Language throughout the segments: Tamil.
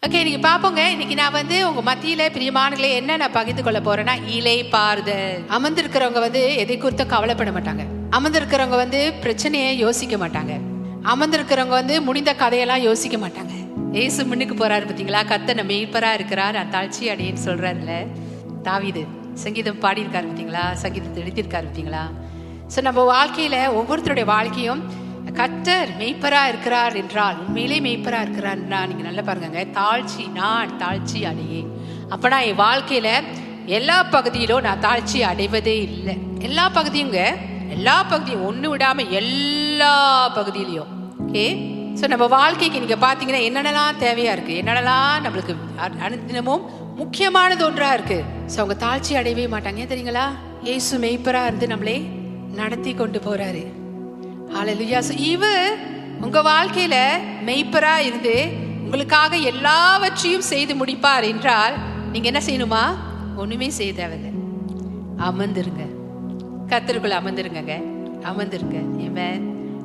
ஓகே, நீங்க பாப்போங்க. இன்னைக்கு நான் உங்க மத்தியில பிரியமானங்களே என்ன நான் பகிர்ந்து கொள்ள போறேன்னா, இளைப்பாறுதல். அமர்ந்திருக்கிறவங்க எதை குறித்தும் கவலைப்பட மாட்டாங்க. அமர்ந்திருக்கிறவங்க பிரச்சனையை யோசிக்க மாட்டாங்க. அமர்ந்திருக்கிறவங்க முடிந்த கதையெல்லாம் யோசிக்க மாட்டாங்க. ஏசு முன்னுக்கு போறாரு பார்த்தீங்களா? கர்த்தர் நம்ம மீட்பரா இருக்கிறார், நான் தாழ்ச்சி அடையேன்னு சொல்றாருல தாவீது. சங்கீதம் பாடியிருக்காரு பார்த்தீங்களா? சங்கீதத்தை எழுதியிருக்காரு பார்த்தீங்களா? ஸோ நம்ம வாழ்க்கையில ஒவ்வொருத்தருடைய வாழ்க்கையும் கர்த்தர் மெய்ப்பரா இருக்கிறார் என்றால், உண்மையிலே மெய்ப்பரா இருக்கிறார்னா நீங்க நல்லா பாருங்க, நான் தாழ்ச்சி அடையே. அப்பனா என் வாழ்க்கையில எல்லா பகுதியிலும் நான் தாழ்ச்சி அடைவதே இல்லை. எல்லா பகுதியும் ஒண்ணு விடாம எல்லா பகுதியிலையும். ஓகே, ஸோ நம்ம வாழ்க்கைக்கு நீங்க பாத்தீங்கன்னா என்னென்னலாம் தேவையா இருக்கு, என்னென்னலாம் நம்மளுக்கு அனுதினமும் முக்கியமானது ஒன்றா இருக்கு. ஸோ அவங்க தாழ்ச்சி அடையவே மாட்டாங்க. ஏன் தெரியுங்களா? இயேசு மெய்ப்பரா இருந்து நம்மளே நடத்தி கொண்டு போறாரு. ஹல்லேலூயா. ஸோ இவர் உங்க வாழ்க்கையில மெய்ப்பரா இருந்து உங்களுக்காக எல்லாவற்றையும் செய்து முடிப்பார் என்றால் நீங்க என்ன செய்யணுமா? ஒண்ணுமே செய்ய தேவையில்லை. அமர்ந்துருங்க, கர்த்தருக்குள்ள அமர்ந்துருங்க. ஆமென்.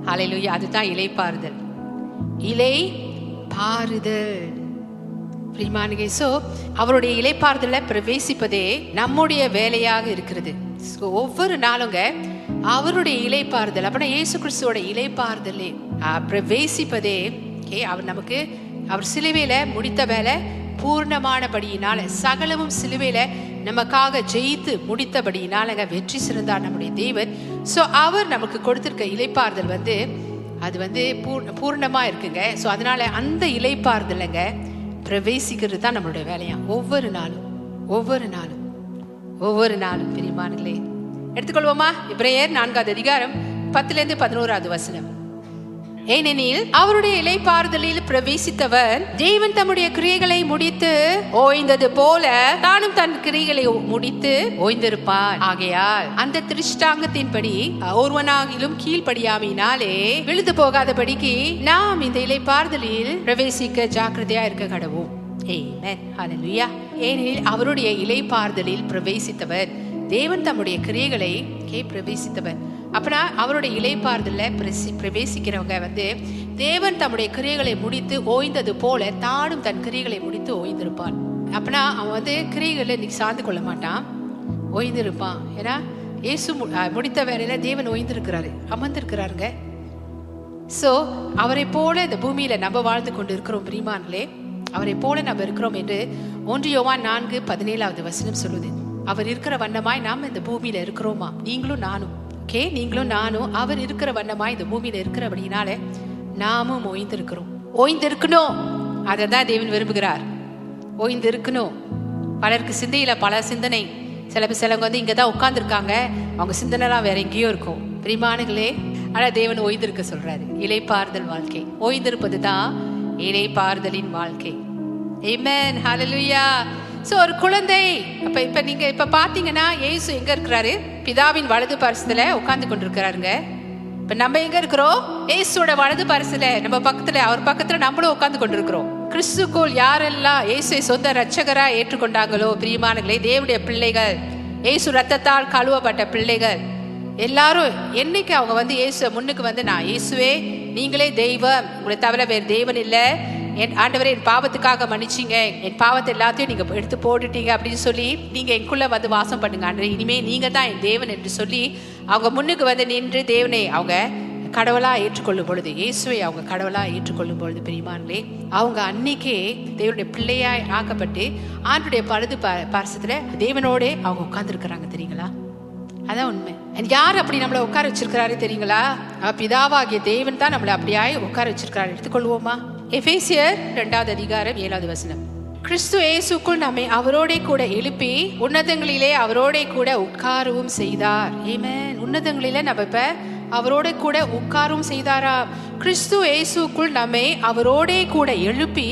ஹல்லேலூயா. அதுதான் இளைப்பாறுதல். பிரியமானவர்களே, ஸோ அவருடைய இளைப்பாறுதல பிரவேசிப்பதே நம்முடைய வேலையாக இருக்கிறது. ஒவ்வொரு நாளுங்க அவருடைய இளைப்பாறுதல், அப்படின்னா இயேசு கிறிஸ்துவோட இளைப்பாறுதலே பிரவேசிப்பதே அவர் சிலுவையில முடித்த வேலை பூர்ணமானபடியினால, சகலமும் சிலுவையில நமக்காக ஜெயித்து முடித்தபடியினால வெற்றி சிறந்தார் நம்முடைய தேவன். ஸோ அவர் நமக்கு கொடுத்திருக்க இளைப்பாறுதல் அது பூர்ணமா இருக்குங்க. ஸோ அதனால அந்த இளைப்பாறுதலைங்க பிரவேசிக்கிறது தான் நம்மளுடைய வேலையா. ஒவ்வொரு நாளும் பிரியமானங்களே, எடுத்துக்கொள்வோமா? எபிரேயர் 4வது அதிகாரம் 10-11 வசனம். ஏனெனில் அவருடைய இளைப்பாறுதலில் பிரவேசித்தவர் தேவன் தம்முடைய கிரியைகளை முடித்து ஓய்ந்தது போல தானும் தன் கிரியைகளை முடித்து ஓய்ந்திருப்பார். ஆகையால் அந்த திருஷ்டாங்கத்தின்படி ஒருவனாகிலும் கீழ்ப்படியாமையினாலே விழுந்து போகாதபடிக்கு நாம் இந்த இளைப்பாறுதலில் பிரவேசிக்க ஜாக்கிரதையா இருக்க கடவோம். ஆமென். ஹல்லேலூயா. ஏனெனில் அவருடைய இளைப்பாறுதலில் பிரவேசித்தவர் தேவன் தம்முடைய கிரியைகளை பிரவேசித்தவர். அப்பனா அவருடைய இளைப்பாறுதல்ல பிரவேசிக்கிறவங்க தேவன் தம்முடைய கிரியைகளை முடித்து ஓய்ந்தது போல தானும் தன் கிரியைகளை முடித்து ஓய்ந்திருப்பான். அப்பனா அவன் கிரியைகளை இன்னைக்கு சார்ந்து கொள்ள மாட்டான், ஓய்ந்திருப்பான். ஏன்னா இயேசு முடித்த வேலையில தேவன் ஓய்ந்திருக்கிறாரு, அமர்ந்திருக்கிறாருங்க. ஸோ அவரை போல இந்த பூமியில நம்ம வாழ்ந்து கொண்டு இருக்கிறோம் பிரியமானங்களே. அவரை போல நம்ம இருக்கிறோம் என்று 1 யோவான் 4:17 வசனம் சொல்லுது. அவர் இருக்கிற வண்ணமாய் நாம் இந்த பூமியில இருக்கிறோமா? நீங்களும் நானும் அவர் இருக்கிற வண்ணமாய் இந்த பூமியில இருக்கிறபடினால நாமும் ஓய்ந்திருக்கணும். அதை தான் தேவன் விரும்புகிறார். ஓய்ந்திருக்கணும். பலருக்கு சிந்தையில பல சிந்தனை. சிலவங்க இங்கதான் உட்கார்ந்துருக்காங்க, அவங்க சிந்தனைலாம் வேற எங்கேயோ இருக்கும் பிரியமானங்களே. ஆனா தேவன் ஓய்ந்திருக்க சொல்றாரு. இளைப்பாறுதல் வாழ்க்கை, ஓய்ந்திருப்பது தான் இளைப்பாறுதலின் வாழ்க்கை. ஆமென். ஹல்லேலூயா. ஸோ ஒரு குழந்தை இப்ப நீங்க பாத்தீங்கன்னா இயேசு எங்க இருக்கிறாரு? பிதாவின் வலது பரிசுல உட்கார்ந்து கொண்டிருக்கிறாருங்க. இப்ப நம்ம எங்க இருக்கிறோம்? இயேசுவோட வலது பரிசுல நம்ம பக்கத்துல, அவர் பக்கத்துல நம்மளும் உட்கார்ந்து கொண்டிருக்கிறோம். கிறிஸ்துக்குள் யாரெல்லாம் இயேசுவை சொந்த ரட்சகரா ஏற்றுக்கொண்டாங்களோ பிரியமானங்களே, தேவனுடைய பிள்ளைகள், இயேசு ரத்தத்தால் கழுவப்பட்ட பிள்ளைகள் எல்லாரும் என்னைக்கு அவங்க இயேசு முன்னுக்கு நான் இயேசுவே நீங்களே தெய்வம், உங்களை தவிர வேறு தேவன் இல்லை, என் ஆண்டவரே என் பாவத்துக்காக மன்னிச்சிங்க, என் பாவத்தை எல்லாத்தையும் நீங்க எடுத்து போட்டுட்டீங்க அப்படின்னு சொல்லி நீங்க எனக்குள்ள வாசம் பண்ணுங்க ஆண்டவரே, இனிமே நீங்க தான் என் தேவன் என்று சொல்லி அவங்க முன்னுக்கு நின்று தேவனை அவங்க கடவுளா ஏற்றுக்கொள்ளும் பொழுது, இயேசுவை அவங்க கடவுளா ஏற்றுக்கொள்ளும் பொழுது பிரியமானங்களே, அவங்க அன்னைக்கே தேவனுடைய பிள்ளையாய் ஆக்கப்பட்டு ஆண்டுடைய பழுது பரிசுல தேவனோட அவங்க உட்கார்ந்து இருக்கிறாங்க. தெரியுங்களா? அதான் உண்மை. யார் அப்படி நம்மளை உட்கார வச்சிருக்கிறாரு தெரியுங்களா? பிதாவாகிய தேவன் தான் நம்மளை அப்படியாய் உட்கார வச்சிருக்கிறாரு. எடுத்துக்கொள்வோமா? எபேசியர் 2வது அதிகாரம் 7வது வசனம். கிறிஸ்து இயேசுக்குள் நம்மை அவரோட கூட எழுப்பி உன்னதங்களிலே அவரோட கூட உட்காரவும் செய்தார். ஆமென். உன்னதங்களிலே நம்ம இப்ப அவரோட கூட உட்காரவும் செய்தாராம். கிறிஸ்து இயேசுக்குள் நம்மை அவரோட கூட எழுப்பி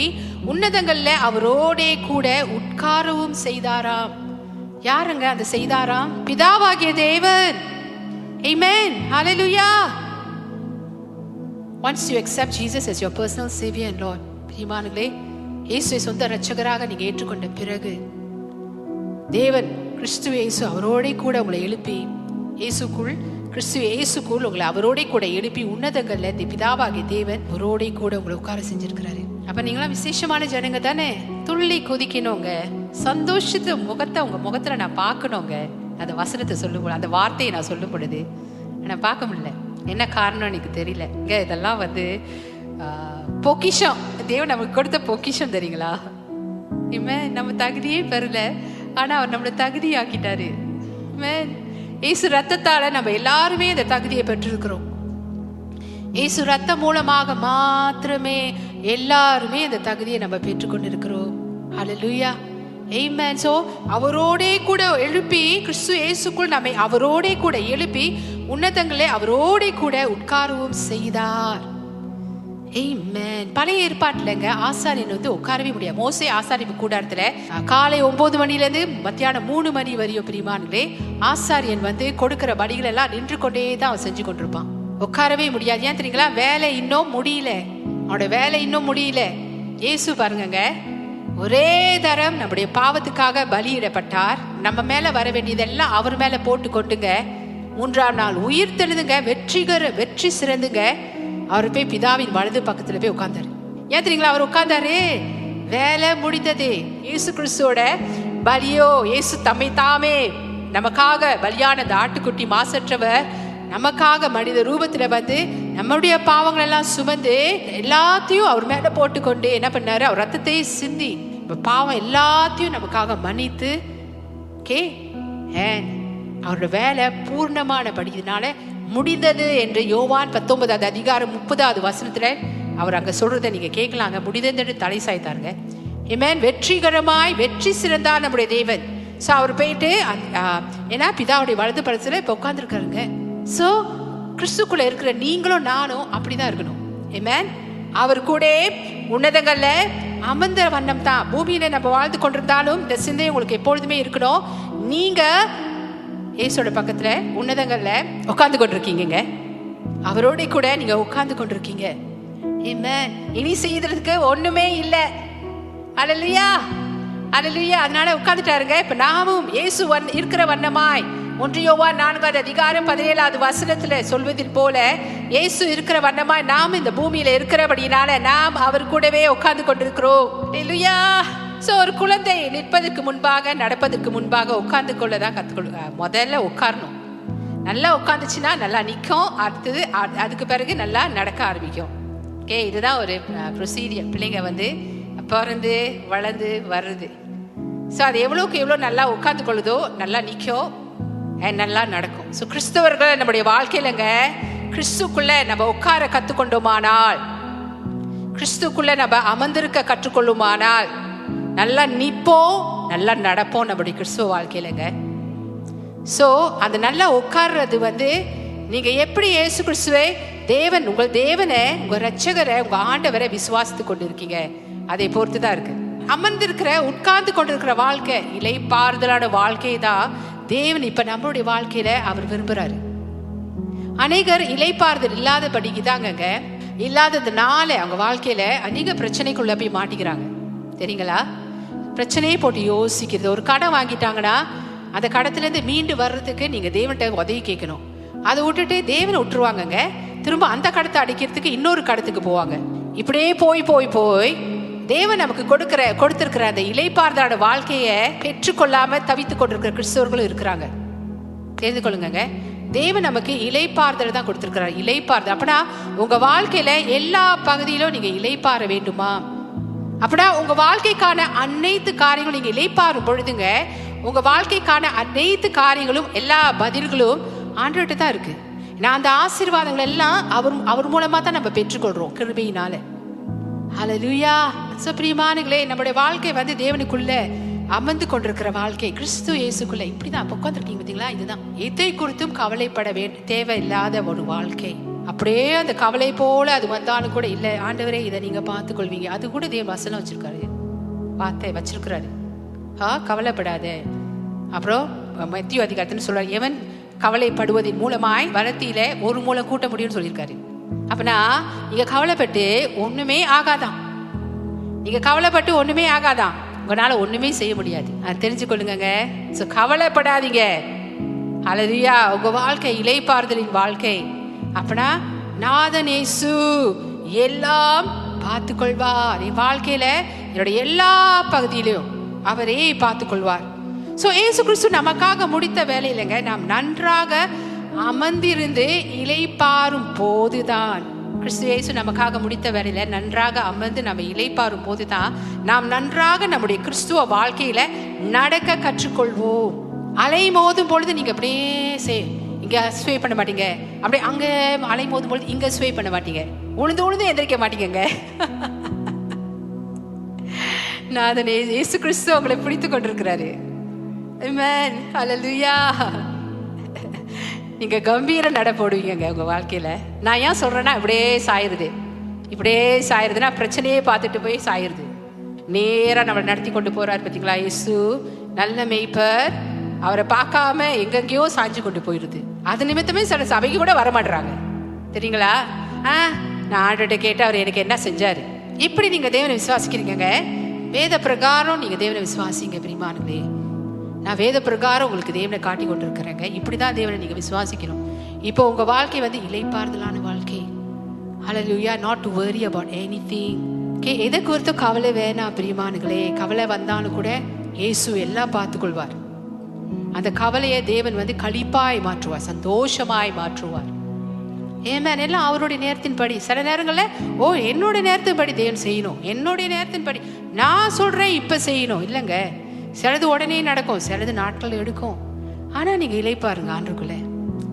உன்னதங்கள்ல அவரோட கூட உட்காரவும் செய்தாராம். யாருங்க அந்த செய்தாராம்? பிதாவாகிய தேவன். ஆமென். ஹல்லேலூயா. Once you accept Jesus as your personal savior and Lord, பிரியமானவர்களே, இயேசுவை சொந்த ரட்சகராக நீங்க ஏற்றுக்கொண்ட பிறகு தேவன் கிறிஸ்து இயேசு அவரோட கூட உங்களை எழுப்பி கிறிஸ்து இயேசுக்குள் உங்களை அவரோட கூட எழுப்பி உன்னதங்கள்ல பிதாவாகிய தேவன் அவரோட கூட உங்களை உட்கார செஞ்சிருக்கிறாரு. அப்ப நீங்களாம் விசேஷமான ஜனங்க தானே. துள்ளி குதிக்கணுங்க, சந்தோஷத்து முகத்தை உங்க முகத்துல நான் பார்க்கணுங்க. அந்த வசனத்தை சொல்லும், அந்த வார்த்தையை நான் சொல்லும் பொழுது நான் பார்க்க முடியல. என்ன காரணம் எனக்கு தெரியல. இதெல்லாம் வந்து பொக்கிஷம், தேவன் நமக்கு கொடுத்த பொக்கிஷம் தெரியுங்களா. நம்ம தகுதியே பெறல, ஆனா அவர் நம்மளை தகுதி ஆக்கிட்டாரு. இயேசு ரத்தத்தால நம்ம எல்லாருமே இந்த தகுதியை பெற்றிருக்கிறோம். இயேசு ரத்தம் மூலமாக மாத்திரமே எல்லாருமே அந்த தகுதியை நம்ம பெற்றுக்கொண்டு இருக்கிறோம். ஹல்லேலூயா, ஆமென். சோ அவரோடே கூட எழுப்பி, கிறிஸ்து இயேசுக்குள் நம்மை அவரோடே கூட எழுப்பி உன்னதங்களே அவரோடே கூட உட்காரவும் செய்தார். ஆமென். பழைய ஏற்பாட்டுலங்க ஆசாரியன் வந்து உட்காரவே முடியாது. மோசே ஆசாரிப்பு கூடாரத்துல காலை 9 மணிலேருந்து மத்தியானம் 3 மணி வரையும் பிரியமானங்களே ஆசாரியன் வந்து கொடுக்கிற பலிகள் எல்லாம் நின்று கொண்டே தான் அவன் செஞ்சு கொண்டிருப்பான். உட்காரவே முடியாது. ஏன் தெரியுங்களா? வேலை இன்னும் முடியல, அவனோட வேலை இன்னும் முடியல. இயேசு பாருங்க, ஒரே தரம் நம்முடைய பாவத்துக்காக பலியிடப்பட்டார். நம்ம மேல வர வேண்டியதெல்லாம் அவர் மேல போட்டு கொண்டுங்க 3ஆம் நாள் உயிர் தெழுதுங்க, வெற்றி சிறந்துங்க அவர் போய் பிதாவின் வலது பக்கத்துல போய் உட்கார்ந்தாரு. ஏன் தெரியுங்களா? அவர் உட்கார்ந்தாரு, வேலை முடிந்தது. இயேசு கிறிஸ்துவோட பலியோ, இயேசு தம்மை தாமே நமக்காக பலியான அந்த ஆட்டுக்குட்டி மாசற்றவர் நமக்காக மனித ரூபத்துல வந்து நம்மளுடைய பாவங்கள் எல்லாம் சுமந்து எல்லாத்தையும் அவர் மேல போட்டுக்கொண்டு என்ன பண்ணாரு? அவர் ரத்தத்தை சிந்தி பாவம் எல்லாத்தையும் நமக்காக மன்னித்து அவரோட வேலை பூர்ணமான படிக்கிறதுனால முடிந்தது என்று யோவான் 19 அதிகாரம் 30 வசனத்துல அவர் அங்க சொல்றதை நீங்க கேட்கலாங்க. முடிந்தது என்று தலை சாய்த்தாருங்க. ஆமென். வெற்றிகரமாய் வெற்றி சிறந்தார் நம்முடைய தேவன். சோ அவர் போயிட்டு ஏன்னா பிதாவுடைய வலது பரிசுல இப்ப உட்கார்ந்துருக்காருங்க. சோ கிறிஸ்துக்குள்ள இருக்கிற நீங்களும் நானும் அப்படிதான் இருக்கணும். ஆமென். அவர் கூட உன்னதங்கள்ல அமர்ந்த வண்ணம் தான். பூமியில நம்ம வாழ்ந்து கொண்டிருந்தாலும் இந்த சிந்தை உங்களுக்கு எப்பொழுதுமே இருக்கணும். நீங்க இயேசுவோட பக்கத்துல உன்னதங்கள்ல உட்கார்ந்து கொண்டிருக்கீங்க. அவரோட கூட நீங்க உட்கார்ந்து கொண்டிருக்கீங்க. ஆமென். இனி செய்யறதுக்கு ஒண்ணுமே இல்லை. அல்லேலூயா, அல்லேலூயா. அதனால உட்கார்ந்துட்டாருங்க. இப்ப நாமும் இயேசு இருக்கிற வண்ணமாய் 1 யோவான் 4 அதிகாரம் 17 வசனத்துல சொல்வதில் போல இயேசு இருக்கிற வண்ணமாய் நாம் இந்த பூமியில இருக்கிறபடினால நாம் அவர் கூடவே உட்கார்ந்து கொண்டிருக்கிறோம். அல்லேலூயா. சோ ஒரு குழந்தை நிற்பதற்கு முன்பாக நடப்பதற்கு முன்பாக உட்கார்ந்து கொள்ளதான் கத்துக்கொள்ள. முதல்ல உட்காரணும். நல்லா உட்காந்துச்சுன்னா நல்லா நிற்கும். அடுத்தது அதுக்கு பிறகு நல்லா நடக்க ஆரம்பிக்கும். இதுதான் ஒரு ப்ரொசீஜர். பிள்ளைங்க வந்து பிறந்து வளர்ந்து வர்றது. ஸோ அது எவ்வளோக்கு எவ்வளோ நல்லா உட்கார்ந்து கொள்ளுதோ நல்லா நிற்கும், நல்லா நடக்கும். ஸோ கிறிஸ்தவர்கள் நம்முடைய வாழ்க்கையிலங்க கிறிஸ்துக்குள்ள நம்ம உட்கார கற்றுக்கொண்டோமானால், கிறிஸ்துக்குள்ள நம்ம அமர்ந்திருக்க கற்றுக்கொள்ளுமானால் நல்லா நிற்போம், நல்லா நடப்போம் நம்முடைய கிறிஸ்துவ வாழ்க்கையிலங்க. ஸோ அந்த நல்லா உட்கார்றது வந்து நீங்க எப்படி இயேசு கிறிஸ்துவை தேவன், உங்கள் தேவனை, உங்க ரட்சகரை, உங்க ஆண்டவரை விசுவாசித்து கொண்டு இருக்கீங்க அதை பொறுத்து தான் இருக்கு. அமர்ந்திருக்கிற உட்கார்ந்து கொண்டிருக்கிற வாழ்க்கை, இலைப்பாறுதலான வாழ்க்கை தான் தேவன் இப்ப நம்மளுடைய வாழ்க்கையில அவர் விரும்புறாரு. அநேகர் இலைப்பாறுதல் இல்லாதபடிக்கு தாங்க, இல்லாததுனால அவங்க வாழ்க்கையில அநேக பிரச்சனைக்குள்ள போய் மாட்டிக்கிறாங்க. தெரியுங்களா? பிரச்சனையை போட்டு யோசிக்கிறது. ஒரு கடன் வாங்கிட்டாங்கன்னா அந்த கடத்துல இருந்து மீண்டு வர்றதுக்கு நீங்க தேவன்கிட்ட உதவி கேட்கணும். அதை விட்டுட்டு தேவனை விட்டுருவாங்கங்க. திரும்ப அந்த கடத்தை அடிக்கிறதுக்கு இன்னொரு கடத்துக்கு போவாங்க. இப்படியே போய் போய் போய் தேவன் நமக்கு கொடுத்திருக்கிற அந்த இலைப்பாறுதலான வாழ்க்கையை பெற்றுக்கொள்ளாம தவித்து கொண்டிருக்கிற கிறிஸ்தவர்களும் இருக்கிறாங்க. தெரிந்து கொள்ளுங்க, தேவன் நமக்கு இலைப்பாறுதல் தான் கொடுத்திருக்கிறார். இலைப்பாறுதல் அப்படின்னா உங்க வாழ்க்கையில எல்லா பகுதியிலும் நீங்க இலைப்பாற வேண்டுமா? அப்படின்னா உங்க வாழ்க்கைக்கான அனைத்து காரியங்களும் நீங்க இலைப்பாறும் பொழுதுங்க உங்க வாழ்க்கைக்கான அனைத்து காரியங்களும் எல்லா பதில்களும் ஆண்டவர்கிட்ட தான் இருக்கு. நான் அந்த ஆசீர்வாதங்கள் எல்லாம் அவர் மூலமா தான் நம்ம பெற்றுக்கொள்றோம் கிருபையினால. ஹல்லேலூயா. சோ பிரியமானங்களே, நம்முடைய வாழ்க்கை வந்து தேவனுக்குள்ள அமர்ந்து கொண்டிருக்கிற வாழ்க்கை, கிறிஸ்து இயேசுக்குள்ள இப்படிதான் உட்கார்ந்துருக்கீங்க. பார்த்தீங்களா? இதுதான் எதை குறித்தும் கவலைப்பட தேவையில்லாத ஒரு வாழ்க்கை. அப்படியே அந்த கவலை போல அது வந்தாலும் கூட இல்லை, ஆண்டவரே இதை நீங்க பார்த்துக் கொள்வீங்க. அது கூட தேவன் வசனம் வச்சிருக்காரு, வார்த்தை வச்சிருக்கிறாரு. கவலைப்படாத. அப்புறம் மத்திய அதிகாரத்துல சொல்றாரு, எவன் கவலைப்படுவதன் மூலமாய் வளர்த்தியில ஒரு மூலம் கூட்ட முடியும்னு சொல்லியிருக்காரு. அப்பனா நீங்க கவலைப்பட்டு ஒண்ணுமே ஆகாதான். நீங்க கவலைப்பட்டு ஒண்ணுமே ஆகாதான். உங்களால ஒண்ணுமே செய்ய முடியாது. அது தெரிஞ்சுக்கொள்ளுங்க. சோ கவலைப்படாதீங்க. ஹல்லேலூயா. உங்க வாழ்க்கை இலைப்பாறுதலின் வாழ்க்கை. அப்பனா நாதன் இயேசு எல்லாம் பார்த்துக்கொள்வார். என் வாழ்க்கையில என்னுடைய எல்லா பகுதியிலும் அவரே பார்த்துக்கொள்வார். ஸோ இயேசு கிறிஸ்து நமக்காக முடித்த வேலையிலங்க நாம் நன்றாக அமர்ந்திருந்து இளைப்பாறும் போதுதான், கிறிஸ்து இயேசு நமக்காக முடித்த வேலையில நன்றாக அமர்ந்து நம்ம இளைப்பாறும் போதுதான் நாம் நன்றாக நம்முடைய கிறிஸ்துவ வாழ்க்கையில நடக்க கற்றுக்கொள்வோம். அலை மோதும் பொழுது நீங்க அப்படியே இங்க ஸ்வே பண்ண மாட்டீங்க, அப்படியே அங்க அலை மோதும் பொழுது இங்க ஸ்வே பண்ண மாட்டீங்க, உழுந்து எந்திரிக்க மாட்டீங்க. நான் இயேசு கிறிஸ்து உங்களை பிடித்து கொண்டிருக்கிறாரு. ஆமென், ஹல்லேலூயா. நீங்க கம்பீர நட போடுவீங்க உங்க வாழ்க்கையில. நான் ஏன் சொல்றேன்னா இப்படியே சாயிருதுன்னா பிரச்சனையே பார்த்துட்டு போய் சாயிருது. நேரா நம்மளை நடத்தி கொண்டு போறாரு பார்த்தீங்களா இயேசு, நல்ல மேய்ப்பர். அவரை பார்க்காம எங்கெங்கயோ சாஞ்சு கொண்டு போயிருது. அது நிமித்தமே சில சபைக்கு கூட வரமாட்டுறாங்க தெரியுங்களா. நான் ஆண்டவர்கிட்ட கேட்டு அவர் எனக்கு என்ன செஞ்சாரு. இப்படி நீங்க தேவனை விசுவாசிக்கிறீங்க, வேத பிரகாரம் நீங்க தேவனை விசுவாசிங்க பிரியமானங்களே. நான் வேத பிரகாரம் உங்களுக்கு தேவனை காட்டி கொண்டு இருக்கிறேங்க. இப்படிதான் தேவனை நீங்க விசுவாசிக்கணும். இப்போ உங்க வாழ்க்கை இளைப்பாறுதலான வாழ்க்கை. Hallelujah. Not to worry about anything. எதை குறித்து கவலை வேணாம் பிரியமானங்களே. கவலை வந்தாலும் கூட இயேசு எல்லாம் பார்த்துக்கொள்வார். அந்த கவலையை தேவன் களிப்பாய் மாற்றுவார், சந்தோஷமாய் மாற்றுவார். ஏமேன். எல்லாம் அவருடைய நேரத்தின் படி. சில நேரங்களில் என்னுடைய நேரத்தின் படி தேவன் செய்யணும், என்னுடைய நேரத்தின் படி நான் சொல்றேன் இப்ப செய்யணும் இல்லைங்க. சிலது உடனே நடக்கும், சிலது நாட்கள் எடுக்கும். ஆனா நீங்க இளைப்பாருங்க, ஆண்டுக்குள்ள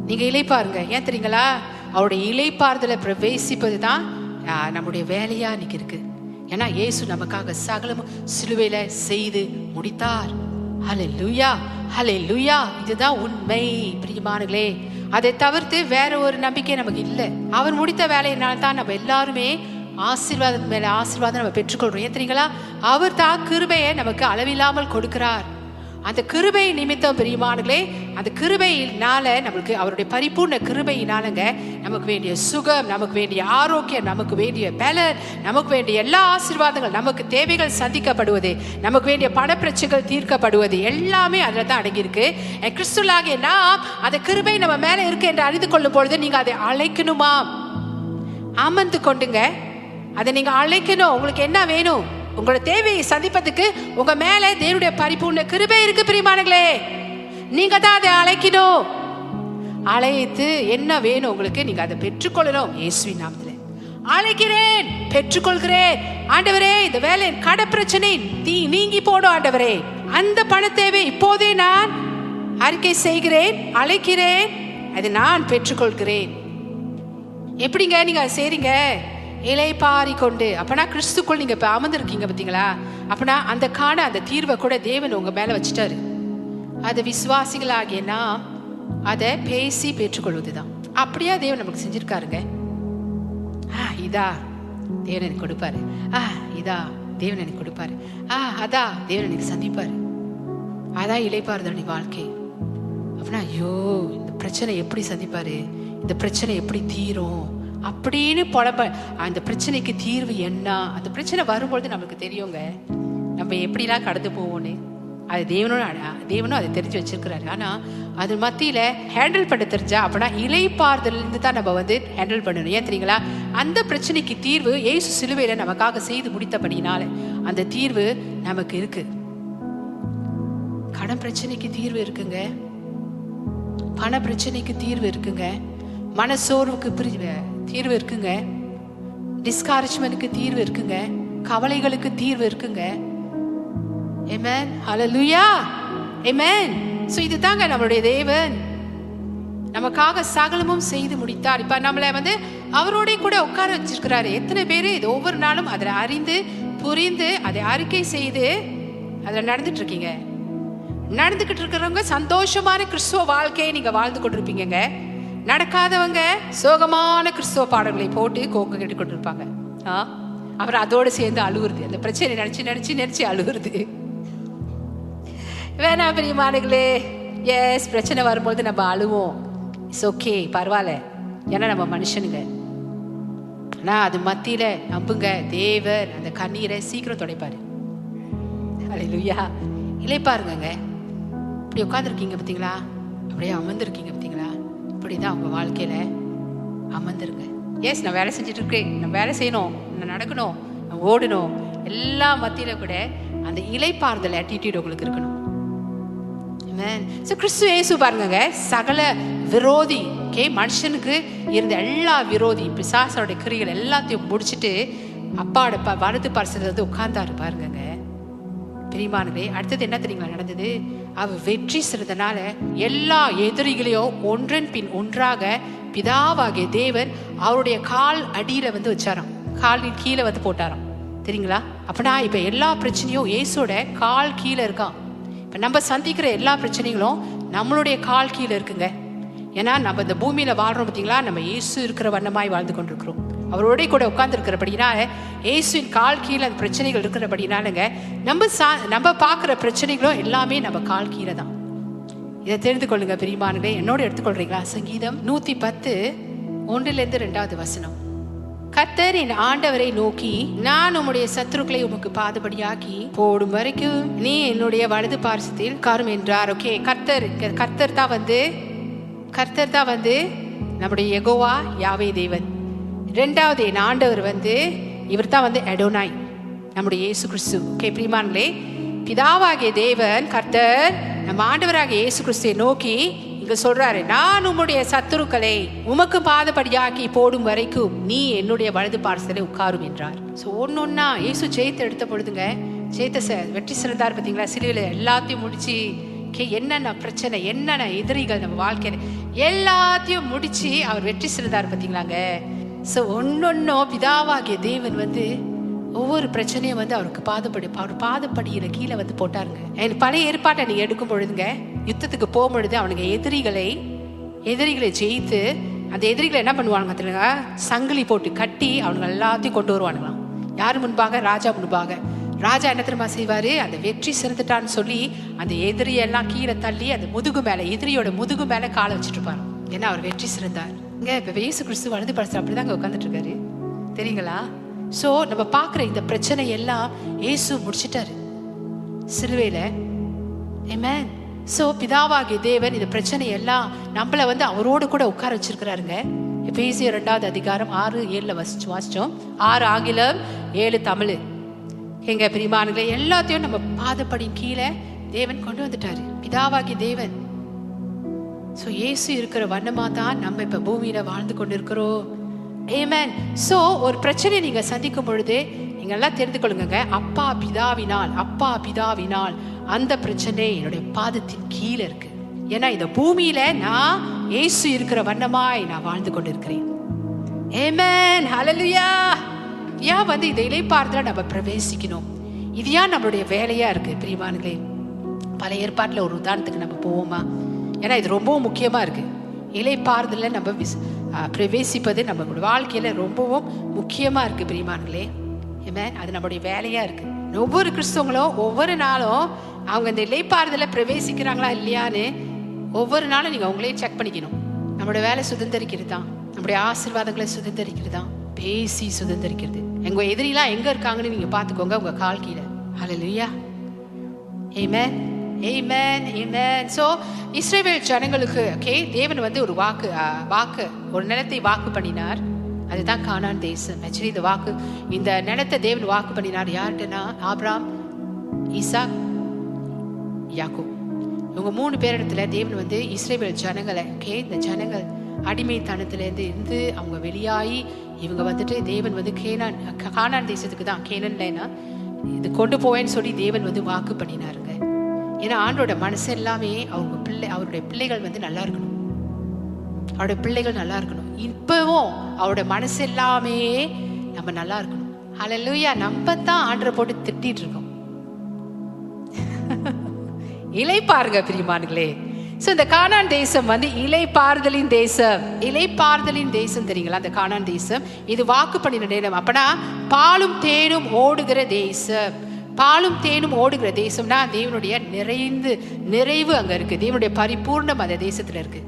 நீங்க இளைப்பாருங்க. ஏன் தெரியுங்களா, அவருடைய இளைப்பாறுதலை பிரவேசிப்பது தான் நம்முடைய வேலையா இன்னைக்கு இருக்கு. ஏன்னா இயேசு நமக்காக சகலமும் சிலுவையில செய்து முடித்தார். ஹல்லேலூயா, ஹல்லேலூயா. இதுதான் உண்மை பிரியமானங்களே. அதை தவிர்த்து வேற ஒரு நம்பிக்கை நமக்கு இல்லை. அவர் முடித்த வேலையினால தான் நம்ம எல்லாருமே ஆசீர்வாதம் மேல ஆசீர்வாதம் நம்ம பெற்றுக்கொள்றோம். ஏன் தெரியுங்களா, அவர் தான் கிருபையை நமக்கு அளவில்லாமல் கொடுக்கிறார். அந்த கிருபை நிமித்தம் பிரியமானங்களே, அந்த கிருபையினால நம்மளுக்கு அவருடைய பரிபூர்ண கிருபையினாலங்க நமக்கு வேண்டிய சுகம், நமக்கு வேண்டிய ஆரோக்கியம், நமக்கு வேண்டிய பலன், நமக்கு வேண்டிய எல்லா ஆசீர்வாதங்கள், நமக்கு தேவைகள் சந்திக்கப்படுவது, நமக்கு வேண்டிய பணப்பிரச்சனைகள் தீர்க்கப்படுவது எல்லாமே அதில் தான் அடங்கியிருக்கு. கிறிஸ்துவாகிய நாம் அந்த கிருபை நம்ம மேல இருக்கு என்று அறிந்து கொள்ளும் பொழுது நீங்க அதை அழைக்கணுமா, அமர்ந்து கொண்டுங்க அதை நீங்க அழைக்கணும். உங்களுக்கு என்ன வேணும், உங்களோட தேவையை சந்திப்பதுக்கு உங்க மேல தேவனுடைய பரிபூர்ண கிருபை இருக்கு பிரியமானங்களே. நீங்க தான் அதை அழைக்கணும். அழைத்து என்ன வேணும் உங்களுக்கு நீங்க அதை பெற்றுக்கொள்ளணும். இயேசுவின் நாமத்திலே அழைக்கிறேன், பெற்றுக்கொள்கிறேன். ஆண்டவரே, இந்த வேலை கட பிரச்சனை நீங்கி போடும் ஆண்டவரே. அந்த பண தேவை இப்போதே நான் அறிக்கை செய்கிறேன், அழைக்கிறேன், அதை நான் பெற்றுக்கொள்கிறேன். எப்படிங்க நீங்க செய்றீங்க, இளைப்பாரி கொண்டு. அப்பனா கிறிஸ்துக்குள் நீங்க இப்ப அமர்ந்திருக்கீங்க பார்த்தீங்களா. அப்பனா அந்த தீர்வை கூட தேவன் உங்க மேல வச்சுட்டாரு. அதை விசுவாசிகளாகிய நாம் அதை பேசி பெற்றுக்கொள்வதுதான். அப்படியா தேவன் நமக்கு செஞ்சிருக்காருங்க. இதா தேவன் எனக்கு கொடுப்பாரு, இதா தேவன் எனக்கு கொடுப்பாரு, அதா தேவன் எனக்கு சந்திப்பாரு. அதான் இளைப்பாறுதல் வாழ்க்கை. அப்படின்னா ஐயோ இந்த பிரச்சனை எப்படி சந்திப்பாரு, இந்த பிரச்சனை எப்படி தீரும் அப்படின்னு அந்த பிரச்சனைக்கு தீர்வு என்ன. அந்த பிரச்சனை வரும்பொழுது நமக்கு தெரியுங்க நம்ம எப்படிலாம் கடந்து போவோன்னு. அது தேவனும் அதை தெரிஞ்சு வச்சிருக்கிறாரு. ஆனா அது மத்தியில ஹேண்டில் பண்ண தெரிஞ்சா அப்படின்னா இளைப்பாறுதல் இருந்து தான் நம்ம ஹேண்டில் பண்ணணும். ஏன் தெரியுங்களா, அந்த பிரச்சனைக்கு தீர்வு இயேசு சிலுவையில நமக்காக செய்து முடித்தபடினால அந்த தீர்வு நமக்கு இருக்கு. கடன் பிரச்சனைக்கு தீர்வு இருக்குங்க, பண பிரச்சனைக்கு தீர்வு இருக்குங்க, மனசோர்வுக்கு தீர்வு இருக்குங்க, டிஸ்கரேஜ்மென்ட்க்கு தீர்வு இருக்குங்க, கவலைகளுக்கு தீர்வு இருக்குங்க. ஆமென், ஹல்லேலூயா, ஆமென். சோ இதுதாங்க நம்மளுடைய தேவன் நமக்காக சகலமும் செய்து முடித்தார். இப்ப நம்மளை அவரோட கூட உட்கார வச்சிருக்கிறாரு. எத்தனை பேரு இது ஒவ்வொரு நாளும் அதை அறிந்து புரிந்து அதை அறிக்கை செய்து அதுல நடந்துட்டு இருக்கீங்க. நடந்துகிட்டு இருக்கிறவங்க சந்தோஷமான கிறிஸ்துவ வாழ்க்கையை நீங்க வாழ்ந்து கொண்டிருப்பீங்க. நடக்காதவங்க சோகமான கிறிஸ்துவ பாடல்களை போட்டு கோக்க கேட்டு கொண்டிருப்பாங்க. அப்புறம் அதோடு சேர்ந்து அழுகுறது, அந்த பிரச்சனை நினைச்சு அழுகுறது. வேணா பிரியமானங்களே, எஸ் பிரச்சனை வரும்போது நம்ம அழுவோம், இட்ஸ் ஓகே, பரவாயில்ல, ஏன்னா நம்ம மனுஷனுங்க. ஆனா அது மத்தியில நம்புங்க, தேவன் அந்த கண்ணீரை சீக்கிரம் துடைப்பாரு. ஹல்லேலூயா. இளைப்பாருங்க. இப்படி உட்காந்துருக்கீங்க பார்த்தீங்களா, அப்படியே அமர்ந்துருக்கீங்க பார்த்தீங்களா, இப்படிதான் உங்க வாழ்க்கையில அமர்ந்துருங்க. எஸ், நான் வேலை செஞ்சுட்டு இருக்கேன், நான் வேலை செய்யணும், நான் நடக்கணும், நான் ஓடணும், எல்லா மத்தியில கூட அந்த இளைப்பாறுதல் ஆட்டிடியூட் உங்களுக்கு இருக்கணும். கிறிஸ்து இயேசு பாருங்க, சகல விரோதி மனுஷனுக்கு இருந்த எல்லா விரோதி பிசாசோட கிரிகள் எல்லாத்தையும் முடிச்சுட்டு அப்பாவோட வலது பார்சல வந்து உட்கார்ந்தாரு பாருங்க பிரியமானவர்களே. அடுத்தது என்ன தெரியுங்களா நடந்தது? அவர் வெற்றி செய்தனால எல்லா எதிரிகளையும் ஒன்றன் பின் ஒன்றாக பிதாவாகிய தேவன் அவருடைய கால் அடியில வந்து வச்சாராம், காலின் கீழே வந்து போட்டாராம். தெரியுங்களா? அப்பனா இப்ப எல்லா பிரச்சனையும் இயேசுவோட கால் கீழே இருக்கான். இப்ப நம்ம சந்திக்கிற எல்லா பிரச்சனைகளும் நம்மளுடைய கால் கீழே இருக்குங்க. ஏன்னா நம்ம இந்த பூமியில வாழ்றோம் பார்த்தீங்களா, நம்ம இயேசு இருக்கிற வண்ணமாய் வாழ்ந்து கொண்டிருக்கிறோம். அவரோட கூட உட்கார்ந்து இருக்கிறபடினால, இயேசுவின் கால் கீழே அந்த பிரச்சனைகள் இருக்கிறபடினாலங்க நம்ம பார்க்குற பிரச்சனைகளும் எல்லாமே நம்ம கால் கீழே தான். இதை தெரிந்து கொள்ளுங்க பிரியமானவர்களே. என்னோட எடுத்துக்கொள்றீங்களா? சங்கீதம் 110:1-2 கர்த்தர் என் ஆண்டவரை நோக்கி, நான் உம்முடைய சத்துருக்களை உமக்கு பாதபடியாக்கி போடும் வரைக்கும் நீ என்னுடைய வலது பார்சத்தில் உட்காரும் என்றார். ஓகே, கர்த்தர் தான் வந்து நம்முடைய யெகோவா யாவே தேவன். ரெண்டாவது என் ஆண்டவர் வந்து இவர் தான் வந்து அடோனாய், நம்முடைய இயேசு கிறிஸ்து. ஓகே பிரியமானவர்களே, பிதாவாகிய தேவன் கர்த்தர் நம்ம ஆண்டவராகிய இயேசு கிறிஸ்துவை நோக்கி இங்க சொல்றாரு, நான் உம்முடைய சத்துருக்களை உமக்கு பாதபடியாக்கி போடும் வரைக்கும் நீ என்னுடைய வலது பார்சலை உட்காரும் என்றார். ஸோ ஒன்னொன்னா இயேசு ஜெயத்தை எடுத்த பொழுதுங்க, ஜெயத்தை வெற்றி சிறந்தார் பார்த்தீங்களா? சிலுவையில் எல்லாத்தையும் முடிச்சு என்னென்ன பிரச்சனை, என்னென்ன எதிரிகள் நம்ம வாழ்க்கையில எல்லாத்தையும் முடிச்சு அவர் வெற்றி சிறந்தார் பார்த்தீங்களாங்க. ஸோ ஒன்னொன்னும் பிதாவாகிய தேவன் வந்து ஒவ்வொரு பிரச்சனையும் வந்து அவர் பாதப்படியில கீழே வந்து போட்டாருங்க. எனக்கு பழைய ஏற்பாட்டை நீங்க எடுக்கும் பொழுதுங்க, யுத்தத்துக்கு போகும்பொழுது அவனுங்க எதிரிகளை ஜெயித்து அந்த எதிரிகளை என்ன பண்ணுவானுங்க தெரியுங்க, சங்கிலி போட்டு கட்டி அவனுங்க எல்லாத்தையும் கொண்டு வருவானுங்களாம். யார் முன்பாக? ராஜா முன்பாக. ராஜா என்ன தெரியுமா செய்வாரு? அந்த வெற்றி சிறந்துட்டான்னு சொல்லி அந்த எதிரியெல்லாம் கீழே தள்ளி அந்த எதிரியோட முதுகு மேல காலை வச்சுட்டு இருப்பாரு. ஏன்னா அவர் வெற்றி சிறந்தார். இங்க இப்ப இயேசு கிறிஸ்து வலது பார்சல் அப்படிதான் அங்க உட்காந்துட்டு இருக்காரு. தெரியுங்களா? சோ நம்ம பாக்குற இந்த பிரச்சனை எல்லாம் இயேசு முடிச்சிட்டாரு சிலுவையில. ஆமென். சோ பிதாவாகிய தேவன் இந்த பிரச்சனை எல்லாம் நம்மள வந்து அவரோடு கூட உட்கார வச்சிருக்கிறாருங்க. எபேசியர் 2:6-7 வாசிச்சோம். 6 ஆங்கிலம் 7 தமிழ். எங்க பிரியமானவர்களே, எல்லாத்தையும் நம்ம பாதப்படியின் கீழே தேவன் கொண்டு வந்துட்டாரு, பிதாவாகிய தேவன். சோ இயேசு இருக்கிற வண்ணமா தான் நம்ம இப்ப பூமியில வாழ்ந்து கொண்டிருக்கிறோம். ஆமென். சோ ஒரு பிரச்சனை நீங்க சந்திக்கும் பொழுது நீங்க எல்லாம் தெரிந்து கொள்ளுங்க, அப்பா பிதாவினால் அந்த பிரச்சனை என்னுடைய பாதத்தின் கீழே இருக்கு. ஏன்னா இந்த பூமியில நான் இயேசு இருக்கிற வண்ணமாய் நான் வாழ்ந்து கொண்டிருக்கிறேன். ஆமென். ஹல்லேலூயா. ஏன் வந்து இந்த இளைப்பாறுதல நம்ம பிரவேசிக்கணும்? இது ஏன் நம்மளுடைய வேலையா இருக்கு பிரியமானங்களே? பழைய ஏற்பாட்டுல ஒரு உதாரணத்துக்கு நம்ம போவோமா? ஏன்னா இது ரொம்பவும் முக்கியமா இருக்கு. இளைப்பாறுதல நம்ம பிரவேசிப்பது நம்ம வாழ்க்கையில ரொம்பவும் முக்கியமா இருக்கு பிரியமானங்களே. ஆமென். அது நம்மளுடைய வேலையா இருக்கு. ஒவ்வொரு கிறிஸ்தவங்களும் ஒவ்வொரு நாளும் அவங்க இந்த இளைப்பாறுதல பிரவேசிக்கிறாங்களா இல்லையான்னு ஒவ்வொரு நாளும் நீங்க உங்களே செக் பண்ணிக்கணும். நம்மளோட வேலை சுதந்திரிக்கிறது தான், நம்முடைய ஆசீர்வாதங்களை சுதந்திரிக்கிறது தான், பேசி சுதந்திரிக்கிறது. எங்க எதிரிலாம் எங்க இருக்காங்கன்னு நீங்க பாத்துக்கோங்க, உங்க கால் கீழே. ஹல்லேலூயா. ஆமென். ஆமென். ஆமென். சோ இஸ்ரவேல் ஜனங்களுக்கு தேவன் வந்து ஒரு ஒரு நிலத்தை வாக்கு பண்ணினார். அதுதான் கானான் தேசம். ஆக்சுவலி இந்த நிலத்தை தேவன் வாக்கு பண்ணினார் யார்கிட்டனா? ஆபிரகாம், ஈசாக், யாக்கோப். இவங்க 3 பேரிடத்துல தேவன் வந்து இஸ்ரவேல் ஜனங்களை இந்த ஜனங்கள் அடிமைத்தனத்திலேருந்து அவங்க வெளியாகி இவங்க வந்துட்டு தேவன் வந்து கானான் தேசத்துக்கு தான், கேனன்லனா இது கொண்டு போவேன்னு சொல்லி தேவன் வந்து வாக்கு பண்ணினாருங்க. ஏன்னா ஆண்டோட மனசு எல்லாமே அவருடைய பிள்ளைகள் வந்து நல்லா இருக்கணும், அவருடைய பிள்ளைகள் நல்லா இருக்கணும். இப்பவும் அவருடைய மனசு எல்லாமே நம்ம நல்லா இருக்கணும். ஹல்லேலூயா. நம்ம தான் ஆண்டரை போட்டு திட்டிட்டு இருக்கோம். இளைப்பாருங்க பிரியமானங்களே. சோ இந்த கானான் தேசம் வந்து இளைப்பாறுதலின் தேசம் தெரியுங்களா? அந்த கானான் தேசம் இது வாக்கு பண்ணின நேரம். அப்பனா பாலும் தேனும் ஓடுகிற தேசம்னா தேவனுடைய நிறைவு அங்க இருக்கு, தேவனுடைய பரிபூர்ணம் அந்த தேசத்துல இருக்கு.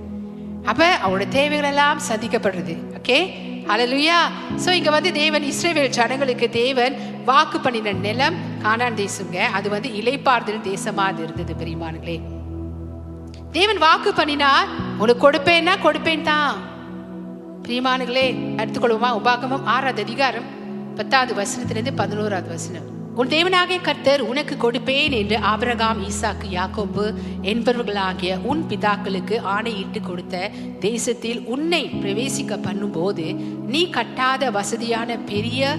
அப்ப அவரோட தேவைகள் எல்லாம் சந்திக்கப்படுறது. ஓகே, ஹல்லேலூயா. சோ இங்க வந்து தேவன் இஸ்ரவேல் ஜனங்களுக்கு தேவன் வாக்கு பண்ணின நிலம் கானான் தேசம்ங்க. அது வந்து இளைப்பாறுதல் தேசமா இருந்தது பிரியமானங்களே. தேவன் வாக்கு பண்ணினார், உனக்கு கொடுப்பேன் தான். பிரியமானங்களே, எடுத்துக்கொள்வோமா? உபாகமம் 6வது அதிகாரம் 10வது வசனத்திலிருந்து 11வது வசனம். உன் தேவனாகிய கர்த்தர் உனக்கு கொடுப்பேன் என்று ஆபிரகாம், ஈசாக்கு, யாக்கோபு என்பவர்களாகிய உன் பிதாக்களுக்கு ஆணையிட்டு கொடுத்த தேசத்தில் உன்னை பிரவேசிக்க பண்ணும்போது நீ கட்டாத வசதியான பெரிய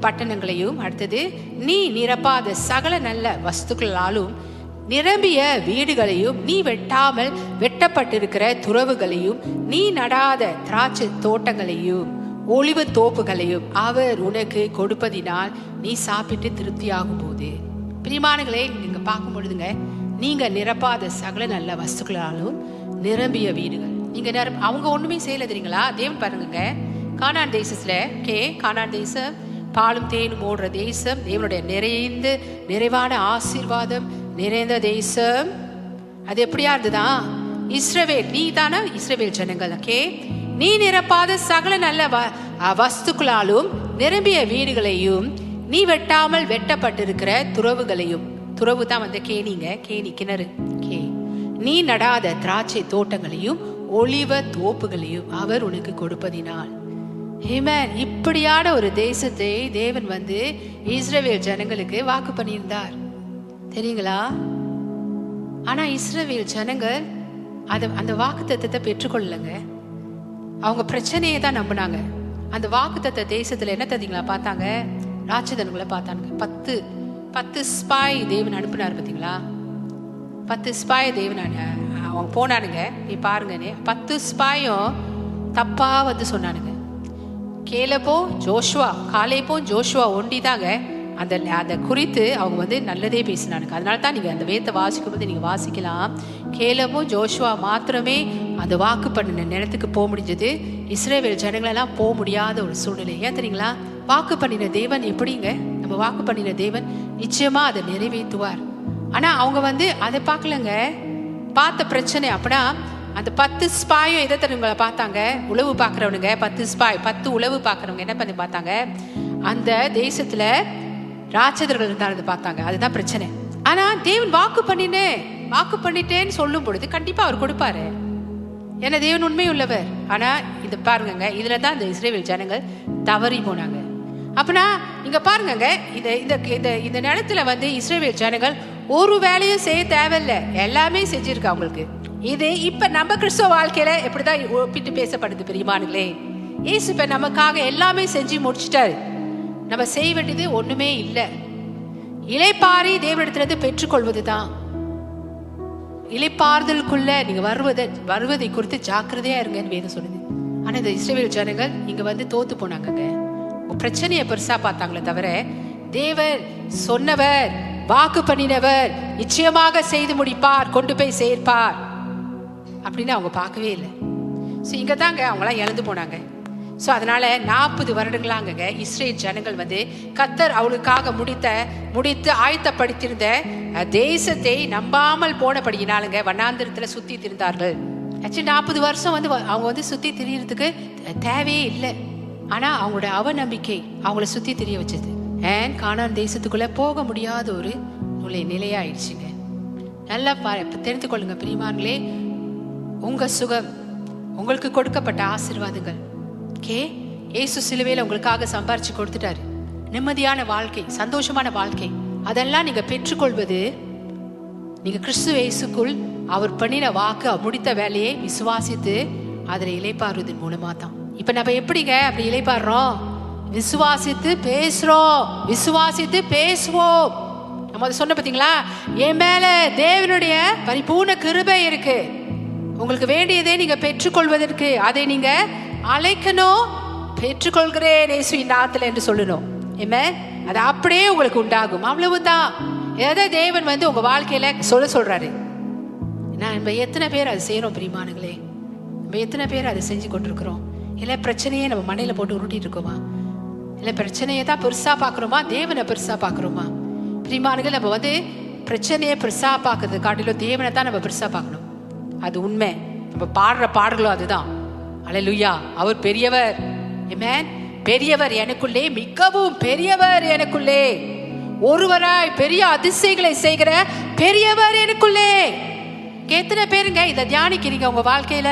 பட்டணங்களையும், அடுத்தது நீ நிரப்பாத சகல நல்ல வஸ்துக்களாலும் நிரம்பிய வீடுகளையும், நீ வெட்டாமல் வெட்டப்பட்டிருக்கிற துறவுகளையும், நீ நடாத திராட்சை தோட்டங்களையும் ஒளிவ தோப்புகளையும் அவர் உனக்கு கொடுப்பதினால் நீ சாப்பிட்டு திருப்தியாகும் போது. பிரியமானங்களே, நீங்க பார்க்கும் பொழுதுங்க, நீங்க நிரப்பாத சகல நல்ல வஸ்துக்களாலும் நிரம்பிய வீடுகள். நீங்க அவங்க ஒண்ணுமே செய்யல தெரியுங்களா? தேவன் பாருங்க, கானான் தேசத்துல கானான் தேசம் பாலும் தேனும் ஓடுற தேசம், தேவனுடைய நிறைவான ஆசீர்வாதம் நிறைந்த தேசம். அது எப்படியா இருந்துதான்? இஸ்ரவேல், நீ தானே இஸ்ரவேல் ஜனங்கள். நீ நிரப்பாத சகல நல்ல வஸ்துக்களாலும் நிரம்பிய வீடுகளையும், நீ வெட்டாமல் வெட்டப்பட்டிருக்கிற துறவுகளையும், துறவு தான் வந்து கேணி கிணறு, நீ நடாத திராட்சை தோட்டங்களையும் ஒளிவ தோப்புகளையும் அவர் உனக்கு கொடுப்பதினால். ஆமென். இப்படியான ஒரு தேசத்தை தேவன் வந்து இஸ்ரவேல் ஜனங்களுக்கு வாக்கு பண்ணியிருந்தார் தெரியுங்களா? ஆனா இஸ்ரவேல் ஜனங்கள் அந்த வாக்கு தத்தத்தை பெற்றுக்கொள்ளலங்க. அவங்க பிரச்சனையை தான் நம்பினாங்க. அந்த வாக்கு தத்த தேசத்துல என்ன தெரியுங்களா பார்த்தாங்க? ராட்சதன்களை பார்த்தாங்க. 10 ஸ்பாய் தேவன் அனுப்பினார் பார்த்தீங்களா? 10 ஸ்பாய் தேவன் அவங்க போனானுங்க. நீ பாருங்க, 10 ஸ்பாயும் தப்பா வந்து சொன்னானுங்க. காலேபோ ஜோஷுவா ஒண்டிதாங்க அந்த குறித்து அவங்க வந்து நல்லதே பேசினானுங்க. அதனால தான் நீங்க அந்த வேதத்தை வாசிக்கும் போது நீங்க வாசிக்கலாம், கேலபும் ஜோஷுவா மாத்திரமே அந்த வாக்கு பண்ணின நிலத்துக்கு போக முடிஞ்சது. இஸ்ரவேல் ஜனங்களெல்லாம் போக முடியாத ஒரு சூழ்நிலை. ஏன் தெரியுங்களா? வாக்கு பண்ணின தேவன் எப்படிங்க? நம்ம வாக்கு பண்ணின தேவன் நிச்சயமா அதை நிறைவேற்றுவார். ஆனா அவங்க வந்து அதை பார்க்கலங்க. பார்த்த பிரச்சனை அப்படின்னா அந்த 10 ஸ்பாயும் எதை தெரியுங்களா பார்த்தாங்க? உளவு பார்க்குறவனுங்க 10 உளவு பார்க்குறவங்க என்ன பண்ணி பார்த்தாங்க? அந்த தேசத்துல ராட்சதர்கள் இருந்தாலும் பார்த்தாங்க. அதுதான் பிரச்சனை. ஆனா தேவன் வாக்கு பண்ணிட்டேன்னு சொல்லும் பொழுது கண்டிப்பா அவர் கொடுப்பாரு. ஏன்னா தேவன் உண்மை உள்ளவர். ஆனா இது பாருங்க, இதுலதான் இந்த இஸ்ரவேல் ஜனங்கள் தவறி போனாங்க. அப்படின்னா இங்க பாருங்க, இந்த நிலத்துல வந்து இஸ்ரவேல் ஜனங்கள் ஒரு வேலையும் செய்ய தேவையில்லை, எல்லாமே செஞ்சிருக்கா அவங்களுக்கு. இது இப்ப நம்ம கிறிஸ்துவ வாழ்க்கையில எப்படிதான் ஒப்பிட்டு பேசப்படுது பிரியமானங்களே? இயேசு இப்ப நமக்காக எல்லாமே செஞ்சு முடிச்சிட்டாரு. நம்ம செய்ய வேண்டியது ஒண்ணுமே இல்லை. இளைப்பாரி தேவனிடத்திலிருந்து பெற்றுக்கொள்வதுதான். இளைப்பாறுதலுக்குள்ள நீங்க வருவதை குறித்து ஜாக்கிரதையா இருங்கன்னு வேதம் சொல்லுது. ஆனா இந்த இஸ்ரவேல் ஜனங்கள் இங்க வந்து தோத்து போனாங்க. பிரச்சனையை பெருசா பார்த்தாங்களே தவிர தேவன் சொன்னவர், வாக்கு பண்ணினவர் நிச்சயமாக செய்து முடிப்பார், கொண்டு போய் சேர்ப்பார் அப்படின்னு அவங்க பார்க்கவே இல்லை. ஸோ இங்க தாங்க அவங்களாம் இழந்து போனாங்க. ஸோ அதனால 40 வருடங்களாங்க இஸ்ரேல் ஜனங்கள் வந்து கர்த்தர் அவளுக்காக முடித்து ஆயத்தப்படுத்தியிருந்த தேசத்தை நம்பாமல் போனபடியினாலுங்க வண்ணாந்திரத்துல சுத்தி திரிந்தார்கள். ஆக்சுவலி 40 வருஷம் வந்து அவங்க வந்து சுத்தி திரியறதுக்கு தேவையே இல்லை. ஆனா அவங்களோட அவநம்பிக்கை அவங்கள சுத்தி திரிய வச்சது. கானான் தேசத்துக்குள்ள போக முடியாத ஒரு நிலையாயிடுச்சுங்க. நல்லா தெரிந்து கொள்ளுங்க பிரியமானங்களே, உங்க சுகம், உங்களுக்கு கொடுக்கப்பட்ட ஆசீர்வாதங்கள், இயேசு சிலுவையில உங்களுக்காக சம்பாரிச்சு கொடுத்துட்டாரு. நிம்மதியான வாழ்க்கை, சந்தோஷமான வாழ்க்கை, அதெல்லாம் நீங்க பெற்றுக்கொள்வது நீங்க கிறிஸ்து இயேசுக்குள் அவர் பண்ணின வாக்கு முடித்த வேலையை விசுவாசித்து அதில் இளைப்பாறுவதன் மூலமா தான். இப்ப நம்ம எப்படிங்க அப்படி இளைப்பாடுறோம்? விசுவாசித்து பேசுறோம், விசுவாசித்து பேசுவோம். நம்ம அதை சொன்ன பார்த்தீங்களா? என் மேல தேவனுடைய பரிபூர்ண கிருபை இருக்கு. உங்களுக்கு வேண்டியதை நீங்க பெற்றுக்கொள்வதற்கு அதை நீங்க அழைக்கணும். பெற்றுக்கொள்கிறேன் இயேசுவின் நாமத்தில் என்று சொல்லணும். அது அப்படியே உங்களுக்கு உண்டாகும். அவ்வளவுதான். எதை தேவன் வந்து உங்க வாழ்க்கையில சொல்றாரு. நம்ம எத்தனை பேர் அதை செய்யறோம் பிரியமானங்களே? நம்ம எத்தனை பேர் அதை செஞ்சு கொண்டிருக்கிறோம்? இல்லை பிரச்சனையே நம்ம மண்டையில போட்டு உருட்டிட்டு இருக்கோமா? இல்லை பிரச்சனையை தான் பெருசா பாக்குறோமா, தேவனை பெருசா பாக்குறோமா? பிரியமானங்கள், நம்ம வந்து பிரச்சனையை பெருசா பாக்குறது காட்டிலும் தேவனை தான் நம்ம பெருசா பார்க்கணும். அது உண்மை. நம்ம பாடுற பாடலும் அதுதான். அல்லேலூயா. அவர் பெரியவர். ஆமென். பெரியவர் எனக்குள்ளே, மிகவும் பெரியவர் எனக்குள்ளே, ஒருவராய் பெரிய அதிசயங்களை செய்கிற பெரியவர் எனக்குள்ளே. எத்தனை பேருங்க இதை தியானிக்கிறீங்க உங்க வாழ்க்கையில?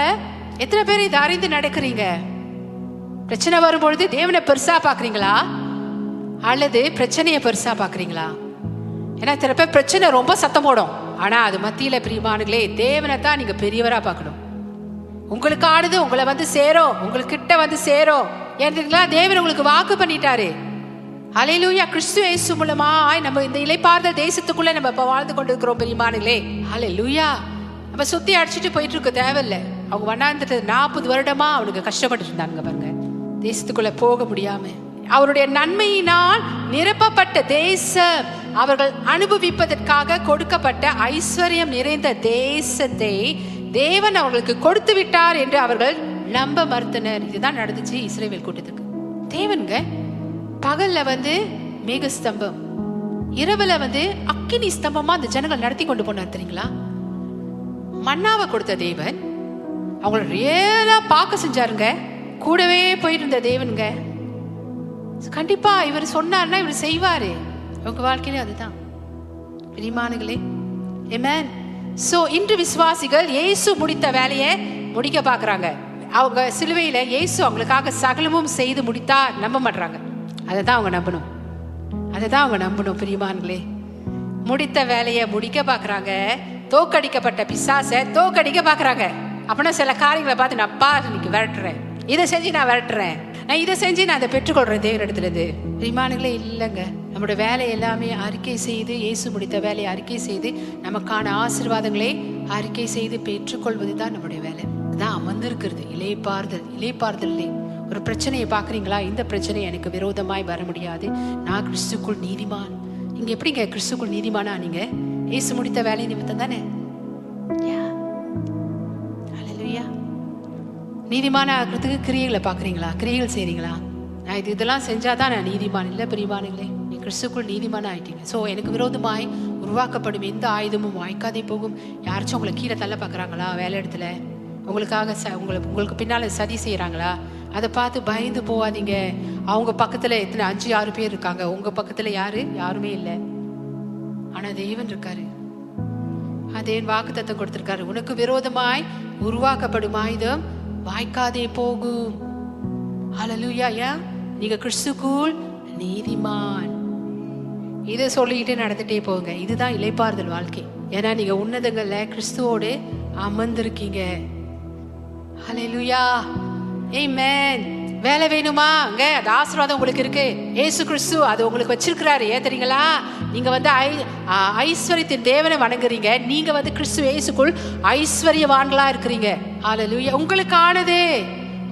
எத்தனை பேர் இதை அறிந்து நடக்கிறீங்க? பிரச்சனை வரும்பொழுது தேவனை பெருசா பாக்குறீங்களா அல்லது பிரச்சனையை பெருசா பாக்குறீங்களா? ஏன்னா சில பேர் பிரச்சனை ரொம்ப சத்தம் போடும், ஆனா அது மத்தியில பிரியமானங்களே தேவனை தான் நீங்க பெரியவரா பார்க்கணும். உங்களுக்கு ஆடுது உங்களை வந்து சேரும், உங்களுக்கு கிட்ட வந்து சேரும். ஏன்னா தேவன் உங்களுக்கு வாக்கு பண்ணிட்டாரு. ஹல்லேலூயா. கிறிஸ்து இயேசு மூலமாய் நம்ம இந்த இளைப்பாறுதல் தேசத்துக்குள்ள நம்ம இப்ப வாழ்ந்து கொண்டிருக்கிறோம் பிரியமானங்களே. ஹல்லேலூயா. நம்ம சுத்தி அடிச்சுட்டு போயிட்டு இருக்க தேவையில்லை. அவங்க வண்ணாந்துட்டு 40 வருடமா அவனுக்கு கஷ்டப்பட்டு இருந்தாங்க பாருங்க, தேசத்துக்குள்ள போக முடியாம. அவருடைய நன்மையினால் நிரப்பப்பட்ட தேசம், அவர்கள் அனுபவிப்பதற்காக கொடுக்கப்பட்ட ஐஸ்வர்யம் நிறைந்த தேசத்தை தேவன் அவர்களுக்கு கொடுத்து விட்டார் என்று அவர்கள் நம்ப மறுத்தனர். இதுதான் நடந்துச்சு இஸ்ரவேல் கூட்டத்துக்கு. தேவனுங்க பகல்ல வந்து மேகஸ்தம்பம், இரவுல வந்து அக்கினி ஸ்தம்பமா அந்த ஜனங்கள் நடத்தி கொண்டு போனார் தெரியுங்களா? மன்னாவை கொடுத்த தேவன் அவங்கள ரியலா பார்க்க செஞ்சாருங்க. கூடவே போயிருந்த தேவனுங்க. கண்டிப்பா இவர் சொன்னார்னா இவர் செய்வாரு. உங்க வாழ்க்கையில அதுதான் பிரியமானங்களே. ஆமென். சோ இன்று விசுவாசிகள் இயேசு முடித்த வேலையை முடிக்க பாக்குறாங்க. அவங்க சிலுவையில இயேசு அவங்களுக்காக சகலமும் செய்து முடித்தா நம்ப மாட்டாங்க. அதை தான் அவங்க நம்பணும், அதை தான் அவங்க நம்பணும் பிரியமானங்களே. முடித்த வேலையை முடிக்க பாக்குறாங்க, தோக்கடிக்கப்பட்ட பிசாசை தோக்கடிக்க பாக்குறாங்க. அப்படின்னா சில காரியங்களை பார்த்து நான் இன்னைக்கு விரட்டுறேன், இதை செஞ்சு நான் விரட்டுறேன், நான் இதை செஞ்சு நான் அதை பெற்றுக்கொள்றேன் தேவனிடத்துல இருந்து. பிரியமானங்களே இல்லைங்க, நம்மளோட வேலை எல்லாமே அறிக்கை செய்து, இயேசு முடித்த வேலையை அறிக்கை செய்து நமக்கான ஆசீர்வாதங்களை அறிக்கை செய்து பெற்றுக்கொள்வது தான் நம்முடைய வேலை. தான் அமர்ந்திருக்கிறது இளைப்பாறுதல். இளைப்பாறுதல்லே ஒரு பிரச்சனையை பாக்குறீங்களா? இந்த பிரச்சனை எனக்கு விரோதமாய் வர முடியாது, நான் கிறிஸ்துக்குள் நீதிமான். இங்க எப்படிங்க கிறிஸ்துக்குள் நீதிமானா? நீங்க இயேசு முடித்த வேலை நிமித்தம் தானே. நீதிமான ஆகிறதுக்கு கிரியைகளை பாக்குறீங்களா? கிரியைகள் செய்றீங்களா? நான் இதெல்லாம் செஞ்சாதான் நான் நீதிமான் இல்லை பிரியமானங்களே. நீ கிறிஸ்துக்குள் நீதிமான ஆயிட்டீங்க. சோ எனக்கு விரோதமாய் உருவாக்கப்படும் எந்த ஆயுதமும் வாய்க்காதே போகும். யாராச்சும் உங்களை கீழே தள்ள பாக்குறாங்களா? வேலை இடத்துல உங்களுக்காக உங்களுக்கு பின்னால சதி செய்யறாங்களா? அதை பார்த்து பயந்து போவாதீங்க. அவங்க பக்கத்துல எத்தனை 5-6 பேர் இருக்காங்க, உங்க பக்கத்துல யாருமே இல்லை. ஆனா தேவன் இருக்காரு. அதே வாக்குத்தத்தம் கொடுத்திருக்காரு, உனக்கு விரோதமாய் உருவாக்கப்படும் ஆயுதம் வாய்க்காதே போகும். ஹல்லேலூயா. நீங்க கிறிஸ்துக்குள் நீதிமான். இதை சொல்லிக்கிட்டு நடந்துட்டே போங்க. இதுதான் இளைப்பாறுதல் வாழ்க்கை. ஏன்னா நீங்க உன்னதங்கள்ல கிறிஸ்துவோடு அமர்ந்திருக்கீங்க. ஹல்லேலூயா. ஆமென். வேலை வேணுமா? அது ஆசீர்வாதம் உங்களுக்கு இருக்கு. இயேசு கிறிஸ்து அது உங்களுக்கு வச்சிருக்கிறாரு. ஏன் தெரியுங்களா? நீங்க வந்து ஐஸ்வர்யத்தின் தேவனை வணங்குறீங்க. நீங்க வந்து கிறிஸ்து இயேசுக்குள் ஐஸ்வர்யவான்களா இருக்கிறீங்க. ஹல்லேலூயா.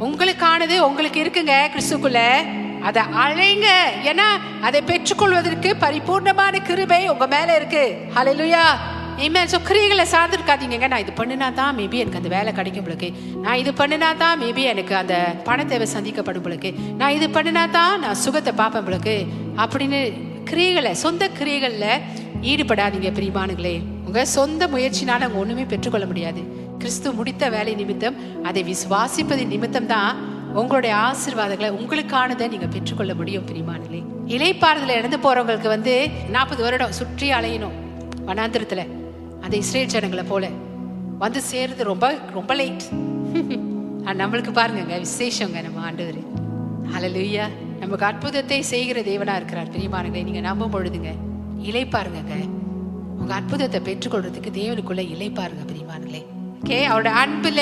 உங்களுக்கானது உங்களுக்கு இருக்குங்க கிறிஸ்துக்குள்ள. அதை அழைங்க. ஏன்னா அதை பெற்றுக்கொள்வதற்கு பரிபூர்ணமான கிருபை உங்க மேல இருக்கு. ஹல்லேலூயா. ஆமென். சோ கிரியைகளை சார்ந்திருக்காதீங்க. நான் இது பண்ணினா தான் மேபி எனக்கு அந்த வேலை கிடைக்கும் பொழுது, நான் இது பண்ணினா தான் மேபி எனக்கு அந்த பண தேவை சந்திக்கப்படும் பொழுது, நான் இது பண்ணினா தான் நான் சுகத்தை பார்ப்பேன் பொழுது அப்படின்னு கிரியைகளை, சொந்த கிரியைகள்ல ஈடுபடாதீங்க பிரியமானங்களே. உங்க சொந்த முயற்சினால அவங்க ஒண்ணுமே பெற்றுக்கொள்ள முடியாது. கிறிஸ்து முடித்த வேலை நிமித்தம், அதை விசுவாசிப்பது நிமித்தம் தான் உங்களுடைய ஆசீர்வாதங்களை, உங்களுக்கானதை நீங்க பெற்றுக்கொள்ள முடியும் பிரியமானங்களே. இளைப்பாறுதல இழந்து போறவங்களுக்கு வந்து 40 வருடம் சுற்றி அலையணும் வனாந்திரத்துல. அந்த இஸ்ரேல் ஜனங்களை போல வந்து சேருது ரொம்ப ரொம்ப லேட். நம்மளுக்கு பாருங்க விசேஷங்க நம்ம ஆண்டவர். ஹல்லேலூயா. நமக்கு அற்புதத்தை செய்கிற தேவனா இருக்கிறார் பிரியமானங்களே. நீங்க நம்பும் பொழுதுங்க இளைப்பாருங்க. உங்க அற்புதத்தை பெற்றுக்கொள்றதுக்கு தேவனுக்குள்ள இளைப்பாருங்க பிரியமானங்களே. அவருடைய அன்புல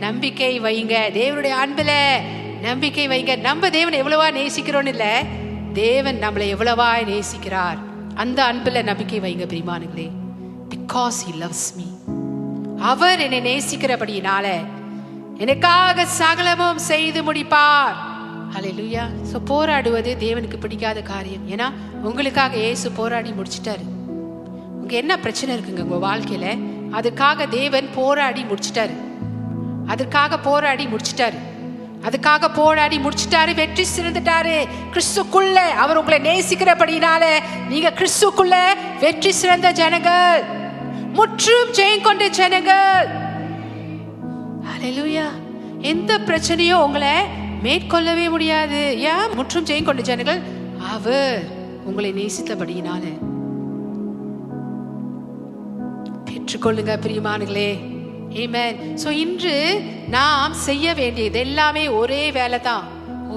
நம்பிக்கை வைங்க. தேவனுடைய அன்புல நம்பிக்கை வைங்க. நம்ம தேவனை எவ்வளவா நேசிக்கிறோன்னு இல்ல, தேவன் நம்மளை எவ்வளவா நேசிக்கிறார் அந்த அன்புல நம்பிக்கை வைங்க பிரியமானங்களே. Because he loves me. அவர் என்னை நேசிக்கிறபடியினால எனக்காக சகலமும் செய்து முடிப்பார். ஹல்லேலூயா. சோ போராடுவது தேவனுக்கு பிடிக்காத காரியம். ஏன்னா உங்களுக்காக இயேசு போராடி முடிச்சிட்டாரு. உங்க என்ன பிரச்சனை இருக்குங்க உங்க வாழ்க்கையில, அதுக்காக தேவன் போராடி முடிச்சிட்டாரு. அதுக்காக போராடி முடிச்சிட்டாரு. வெற்றி சிறந்துட்டாரு கிறிஸ்துக்குள்ள. அவர் உங்களை நேசிக்கிறபடினால நீங்க கிறிஸ்துக்குள்ள வெற்றி சிறந்த ஜனங்கள், முற்றும் ஜெயம் கொண்ட ஜனங்கள். ஹல்லேலூயா. எந்த பிரச்சனையும் உங்களை மேற்கொள்ளவே முடியாது. ஏன்? முற்றும் ஜெயம் கொண்ட ஜனங்கள் அவர் உங்களை நேசித்தபடியினால. பெற்றுக்கொள்ளுங்க பிரியமானங்களே. ஆமென். சோ இன்று நாம் செய்ய வேண்டியது எல்லாமே ஒரே வேலை தான்.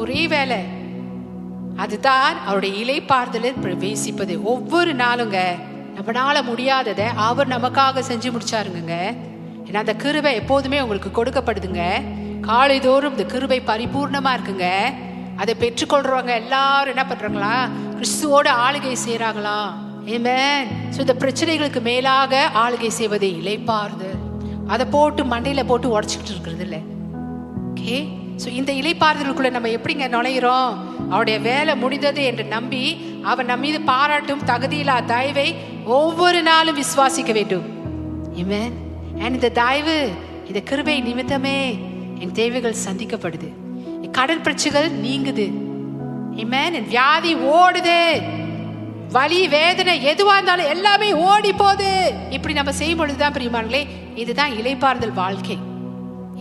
ஒரே வேலை, அதுதான் அவருடைய இளைப்பாறுதலில் பிரவேசிப்பது. ஒவ்வொரு நாளுங்க நம்மளால முடியாததை அவர் நமக்காக செஞ்சு முடிச்சாருங்க. ஏன்னா அந்த கிருபை எப்போதுமே உங்களுக்கு கொடுக்கப்படுதுங்க. காலைதோறும் இந்த கிருபை பரிபூர்ணமா இருக்குங்க. அதை பெற்றுக்கொள்றவங்க எல்லாரும் என்ன பண்றாங்களா? கிறிஸ்துவோட ஆளுகை செய்யறாங்களா? ஆமென். சோ இந்த பிரச்சனைகளுக்கு மேலாக ஆளுகை செய்வது இளைப்பாறுதல். அதை போட்டு மண்டையில போட்டு உடச்சிக்கிட்டு இருக்கிறது இல்லை. ஓகே, ஸோ இந்த இளைப்பாறுதலுக்குள்ள நம்ம எப்படிங்க நுழையிறோம்? அவருடைய வேலை முடிந்தது என்று நம்பி அவன் நம்ம மீது பாராட்டும் தகுதியில்லா தயவை ஒவ்வொரு நாளும் விசுவாசிக்க வேண்டும். ஆமென். இந்த தயவு, இந்த கிருபை நிமித்தமே என் தேவைகள் சந்திக்கப்படுது, என் கடன் பிரச்சனைகள் நீங்குது. ஆமென். என் வியாதி ஓடுது, வலி வேதனை எதுவா இருந்தாலும் எல்லாமே ஓடி போகுது. இப்படி நம்ம செய்யும் பொழுதுதான் பிரியமானங்களே, இதுதான் இளைப்பாறுதல் வாழ்க்கை.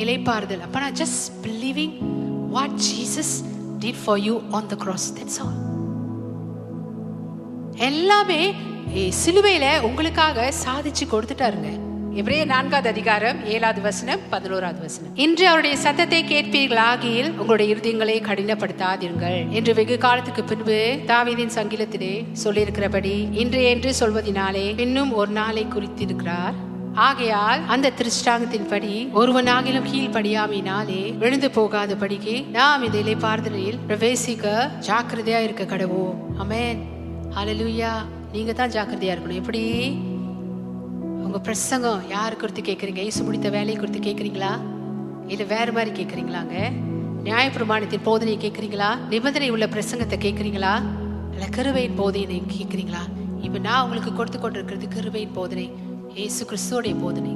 இளைப்பாறுதல் அப்பனா just believing what Jesus did for you on the cross, that's all. எல்லாமே சிலுவையில உங்களுக்காக சாதிச்சு கொடுத்துட்டாருங்க. எபிரேயர் 4வது அதிகாரம் 7வது வசனம் 11வது வசனம். இன்று அவருடைய சத்தத்தை கேட்பீர்களாகில் உங்களுடைய இருதயங்களை கடினப்படுத்தாதீர்கள் என்று வெகு காலத்துக்கு பின்பு தாவீதின் சங்கீதத்திலே சொல்லியிருக்கிறபடி இன்று என்று சொல்வதினாலே இன்னும் ஒரு நாளை குறித்திருக்கிறார். ஆகையால் அந்த திருஷ்டாங்கத்தின்படி ஒருவனாகிலும் கீழ்படியாமையினாலே விழுந்து போகாத படிக்கு நாம் இந்த இளைப்பாறுதலில் பிரவேசிக்க ஜாக்கிரதையா இருக்க கடவோம். ஆமென். ஹல்லேலூயா. நீங்க தான் ஜாக்கிரதையா இருக்கணும். எப்படி? உங்க பிரசங்கம் யாரு குறித்து கேட்குறீங்க? இயேசு முடித்த வேலையை குறித்து கேட்குறீங்களா? இல்லை வேற மாதிரி கேட்குறீங்களாங்க? நியாயப்பிரமாணத்தின் போதனையை கேட்குறீங்களா? நிபந்தனை உள்ள பிரசங்கத்தை கேட்குறீங்களா? இல்லை கிருபையின் போதனையை கேட்குறீங்களா? இப்போ நான் உங்களுக்கு கொடுத்து கொண்டிருக்கிறது கிருபையின் போதனை, இயேசு கிறிஸ்துவோடைய போதனை.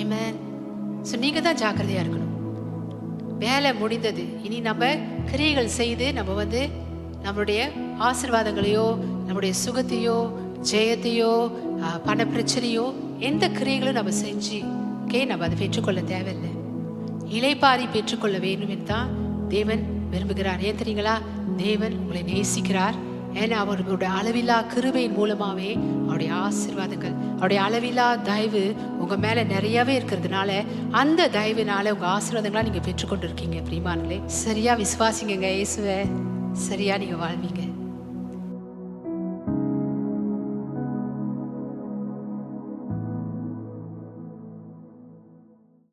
ஆமென். ஸோ நீங்க தான் ஜாக்கிரதையா இருக்கணும். வேலை முடிந்தது, இனி நம்ம கிரியைகள் செய்து நம்ம நம்மளுடைய ஆசீர்வாதங்களையோ நம்முடைய சுகத்தையோ ஜெயத்தையோ பண பிரச்சனையோ எந்த கிரியைகளும் நம்ம செஞ்சு நம்ம அதை பெற்றுக்கொள்ள தேவையில்லை. இளைப்பாரி பெற்றுக்கொள்ள வேண்டும் என்று தான் தேவன் விரும்புகிறார். ஏன் தெரியுங்களா? தேவன் உங்களை நேசிக்கிறார். ஏன்னா அவருடைய அளவில்லா கிருபையின் மூலமாவே அவருடைய ஆசீர்வாதங்கள், அவருடைய அளவில்லா தயவு உங்க மேல நிறையவே இருக்கிறதுனால அந்த தயவினால உங்க ஆசீர்வாதங்களா நீங்க பெற்றுக்கொண்டு இருக்கீங்க. பிரியமானங்களே, சரியா விசுவாசிங்க இயேசுவை, சரியா நீங்க வாழ்வீங்க.